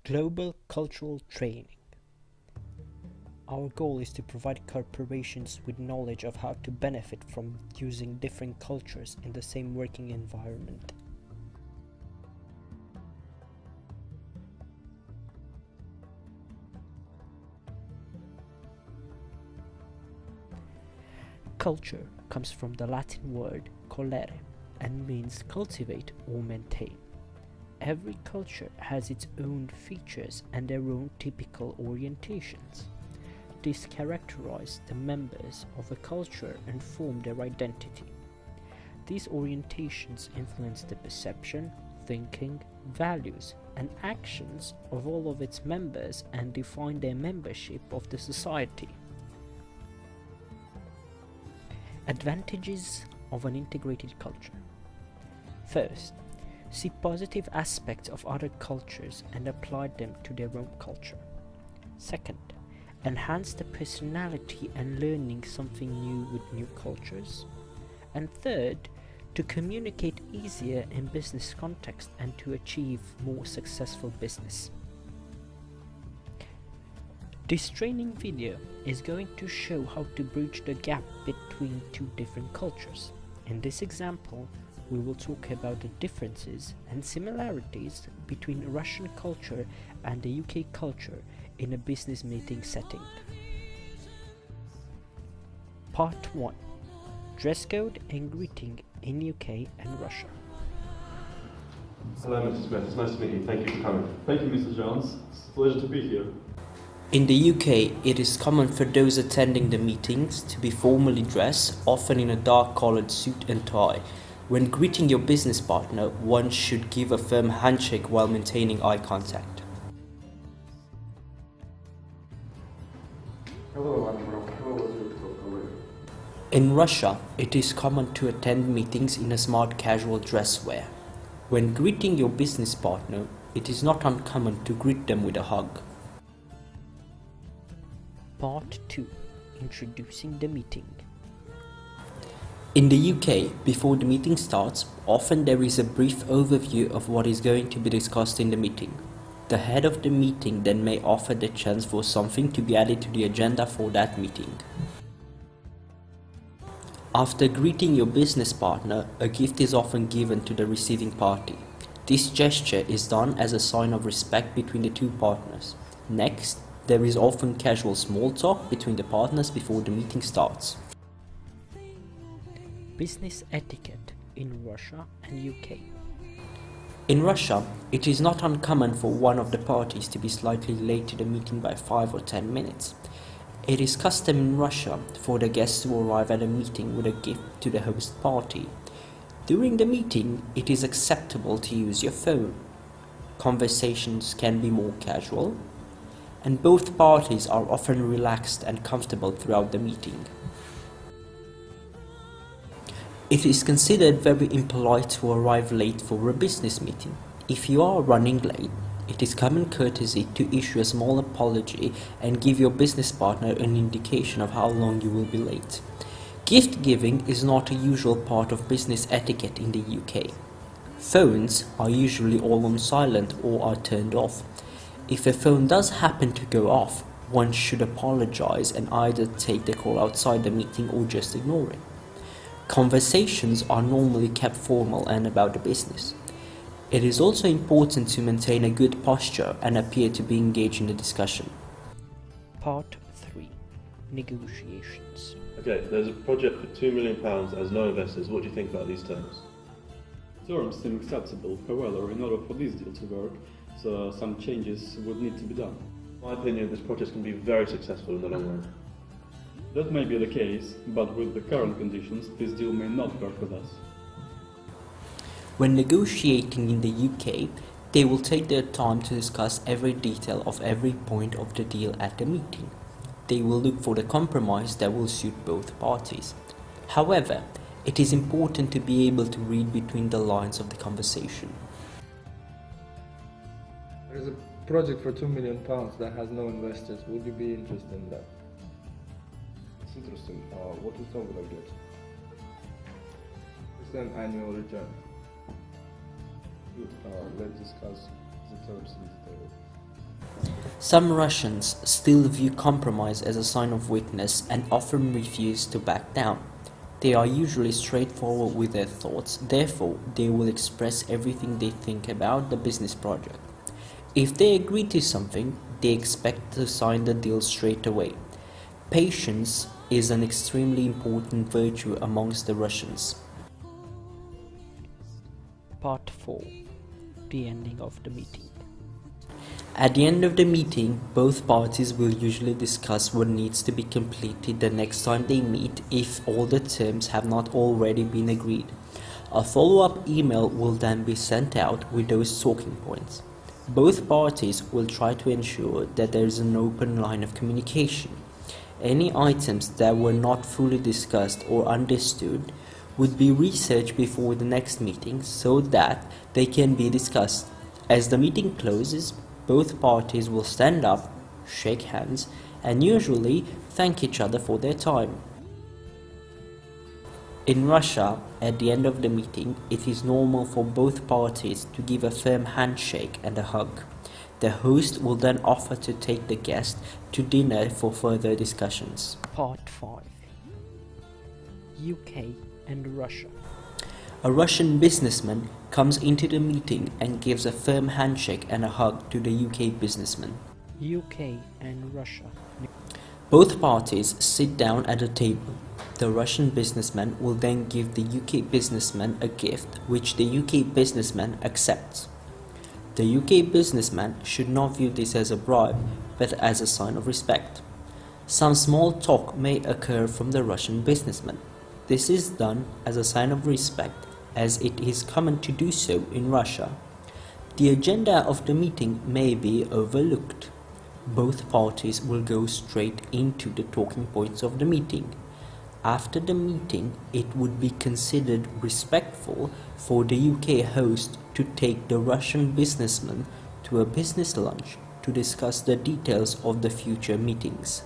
Global cultural training. Our goal is to provide corporations with knowledge of how to benefit from using different cultures in the same working environment. Culture comes from the Latin word colere and means cultivate or maintain. Every culture has its own features and their own typical orientations. This characterize the members of a culture and form their identity. These orientations influence the perception, thinking, values, and actions of all of its members and define their membership of the society. Advantages of an integrated culture. First, see positive aspects of other cultures and apply them to their own culture. Second, enhance the personality and learning something new with new cultures. And third, to communicate easier in business context and to achieve more successful business. This training video is going to show how to bridge the gap between two different cultures. In this example, we will talk about the differences and similarities between Russian culture and the UK culture in a business meeting setting. Part 1. Dress code and greeting in UK and Russia. Hello, Mr. Smith. It's nice to meet you. Thank you for coming. Thank you, Mr. Jones. It's a pleasure to be here. In the UK, it is common for those attending the meetings to be formally dressed, often in a dark-coloured suit and tie. When greeting your business partner, one should give a firm handshake while maintaining eye contact. In Russia, it is common to attend meetings in a smart casual dress wear. When greeting your business partner, it is not uncommon to greet them with a hug. Part 2. Introducing the meeting. In the UK, before the meeting starts, often there is a brief overview of what is going to be discussed in the meeting. The head of the meeting then may offer the chance for something to be added to the agenda for that meeting. After greeting your business partner, a gift is often given to the receiving party. This gesture is done as a sign of respect between the two partners. Next, there is often casual small talk between the partners before the meeting starts. Business etiquette in Russia and UK. In Russia, it is not uncommon for one of the parties to be slightly late to the meeting by 5 or 10 minutes. It is custom in Russia for the guests to arrive at a meeting with a gift to the host party. During the meeting, it is acceptable to use your phone. Conversations can be more casual, and both parties are often relaxed and comfortable throughout the meeting. It is considered very impolite to arrive late for a business meeting. If you are running late, it is common courtesy to issue a small apology and give your business partner an indication of how long you will be late. Gift giving is not a usual part of business etiquette in the UK. Phones are usually all on silent or are turned off. If a phone does happen to go off, one should apologize and either take the call outside the meeting or just ignore it. Conversations are normally kept formal and about the business. It is also important to maintain a good posture and appear to be engaged in the discussion. Part 3. Negotiations. Okay, there's a project for £2 million as no investors. What do you think about these terms? Terms seem acceptable. However, in order for this deal to work, some changes would need to be done. In my opinion, this project can be very successful in the long run. That may be the case, but with the current conditions, this deal may not work with us. When negotiating in the UK, they will take their time to discuss every detail of every point of the deal at the meeting. They will look for the compromise that will suit both parties. However, it is important to be able to read between the lines of the conversation. There is a project for £2 million that has no investors. Would you be interested in that? It's interesting. What return would I get? Percent annual return. Good. Let's discuss the terms in detail. Some Russians still view compromise as a sign of weakness and often refuse to back down. They are usually straightforward with their thoughts, therefore they will express everything they think about the business project. If they agree to something, they expect to sign the deal straight away. Patience is an extremely important virtue amongst the Russians. Part 4. The ending of the meeting. At the end of the meeting, both parties will usually discuss what needs to be completed the next time they meet if all the terms have not already been agreed. A follow-up email will then be sent out with those talking points. Both parties will try to ensure that there is an open line of communication. Any items that were not fully discussed or understood would be researched before the next meeting so that they can be discussed. As the meeting closes, both parties will stand up, shake hands, and usually thank each other for their time. In Russia, at the end of the meeting, it is normal for both parties to give a firm handshake and a hug. The host will then offer to take the guest to dinner for further discussions. Part 5. UK and Russia. A Russian businessman comes into the meeting and gives a firm handshake and a hug to the UK businessman. UK and Russia. Both parties sit down at a table. The Russian businessman will then give the UK businessman a gift which the UK businessman accepts. The UK businessman should not view this as a bribe, but as a sign of respect. Some small talk may occur from the Russian businessman. This is done as a sign of respect, as it is common to do so in Russia. The agenda of the meeting may be overlooked. Both parties will go straight into the talking points of the meeting. After the meeting, it would be considered respectful for the UK host to take the Russian businessman to a business lunch to discuss the details of the future meetings.